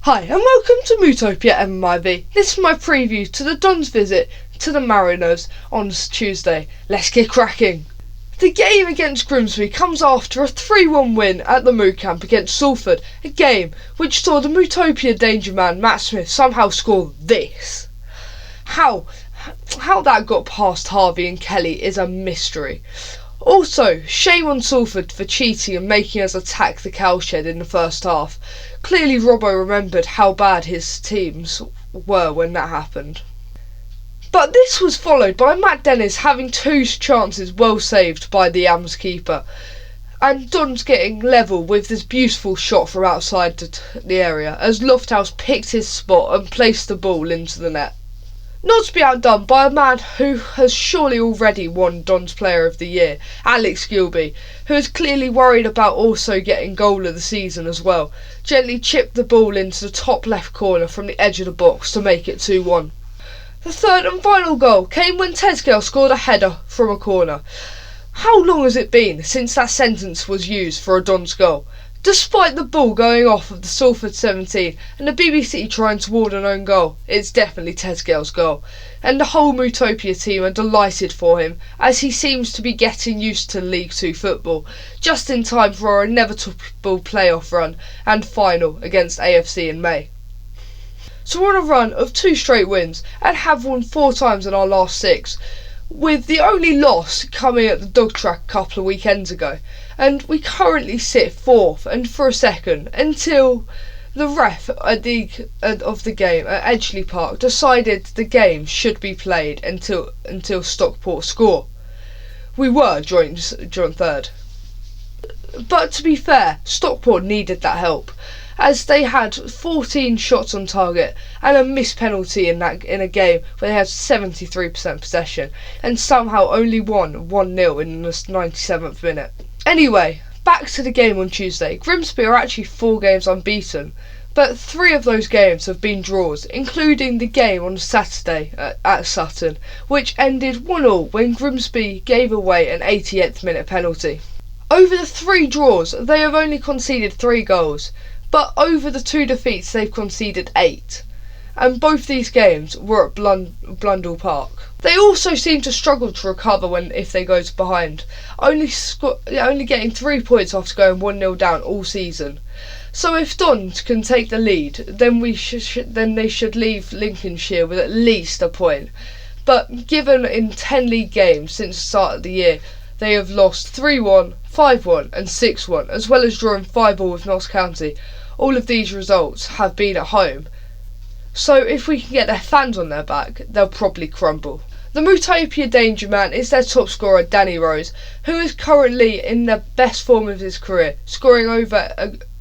Hi and welcome to Mootopia MMIV. This is my preview to the Dons' visit to the Mariners on Tuesday. Let's get cracking. The game against Grimsby comes after a 3-1 win at the Moo Camp against Salford, a game which saw the Mootopia danger man Matt Smith somehow score this. How that got past Harvey and Kelly is a mystery. Also, shame on Salford for cheating and making us attack the cowshed in the first half. Clearly Robbo remembered how bad his teams were when that happened. But this was followed by Matt Dennis having two chances well saved by the Ams keeper, and Dons getting level with this beautiful shot from outside the area as Lofthouse picked his spot and placed the ball into the net. Not to be outdone by a man who has surely already won Dons Player of the Year, Alex Gilby, who is clearly worried about also getting goal of the season as well, gently chipped the ball into the top left corner from the edge of the box to make it 2-1. The third and final goal came when Tesgale scored a header from a corner. How long has it been since that sentence was used for a Dons goal? Despite the ball going off of the Salford 17 and the BBC trying to ward an own goal, it's definitely Tesgale's goal. And the whole Mootopia team are delighted for him, as he seems to be getting used to League 2 football, just in time for our inevitable playoff run and final against AFC in May. So we're on a run of 2 straight wins and have won 4 times in our last 6, with the only loss coming at the dog track a couple of weekends ago, and we currently sit 4th and for a second until the ref of the game at Edgeley Park decided the game should be played until Stockport score. We were joint 3rd. But to be fair, Stockport needed that help, as they had 14 shots on target and a missed penalty in a game where they had 73% possession and somehow only won 1-0 in the 97th minute. Anyway, back to the game on Tuesday. Grimsby are actually 4 games unbeaten, but 3 of those games have been draws, including the game on Saturday at Sutton, which ended 1-1 when Grimsby gave away an 88th minute penalty. Over the 3 draws, they have only conceded 3 goals, but over the 2 defeats they've conceded 8, and both these games were at Blundell Park. They also seem to struggle to recover if they go to behind, only getting 3 points after going 1-0 down all season. So if Dons can take the lead, then they should leave Lincolnshire with at least a point. But given in 10 league games since the start of the year, they have lost 3-1, 5-1 and 6-1, as well as drawing 5-5 with Notts County. All of these results have been at home. So if we can get their fans on their back, they'll probably crumble. The Mootopia danger man is their top scorer, Danny Rose, who is currently in the best form of his career, scoring over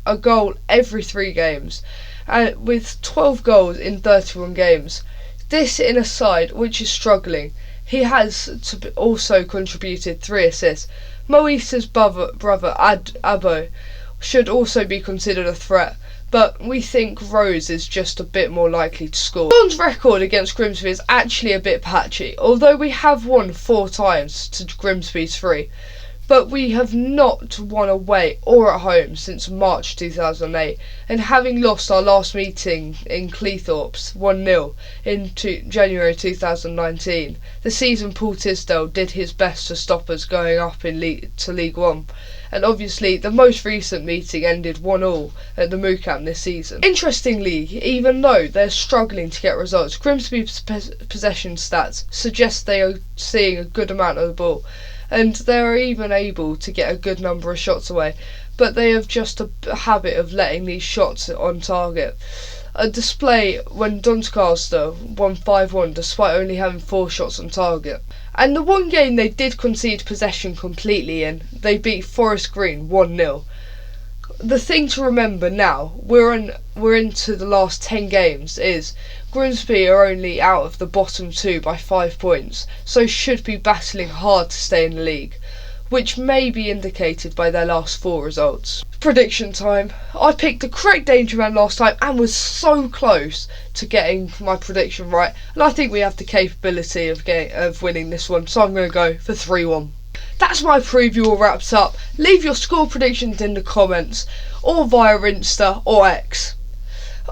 a goal every 3 games, and with 12 goals in 31 games. This in a side which is struggling. He has also contributed 3 assists. Moisa's brother Abo should also be considered a threat, but we think Rose is just a bit more likely to score. Dons' record against Grimsby is actually a bit patchy, although we have won 4 times to Grimsby's 3. But we have not won away or at home since March 2008, and having lost our last meeting in Cleethorpes 1-0 in January 2019, the season Paul Tisdale did his best to stop us going up to League 1. And obviously the most recent meeting ended 1-1 at the Moo Camp this season. Interestingly, even though they're struggling to get results, Grimsby's possession stats suggest they are seeing a good amount of the ball, and they're even able to get a good number of shots away, but they have just a habit of letting these shots on target. A display when Doncaster won 5-1 despite only having 4 shots on target. And the one game they did concede possession completely in, they beat Forest Green 1-0. The thing to remember now, we're into the last 10 games, is Grimsby are only out of the bottom 2 by 5 points, so should be battling hard to stay in the league, which may be indicated by their last 4 results. Prediction time. I picked the correct danger man last time and was so close to getting my prediction right, and I think we have the capability of winning this one, so I'm going to go for 3-1. That's my preview all wrapped up. Leave your score predictions in the comments or via Insta or X.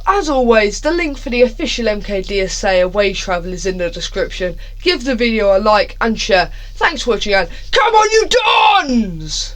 As always, the link for the official MKDSA away travel is in the description. Give the video a like and share. Thanks for watching and come on you Dons!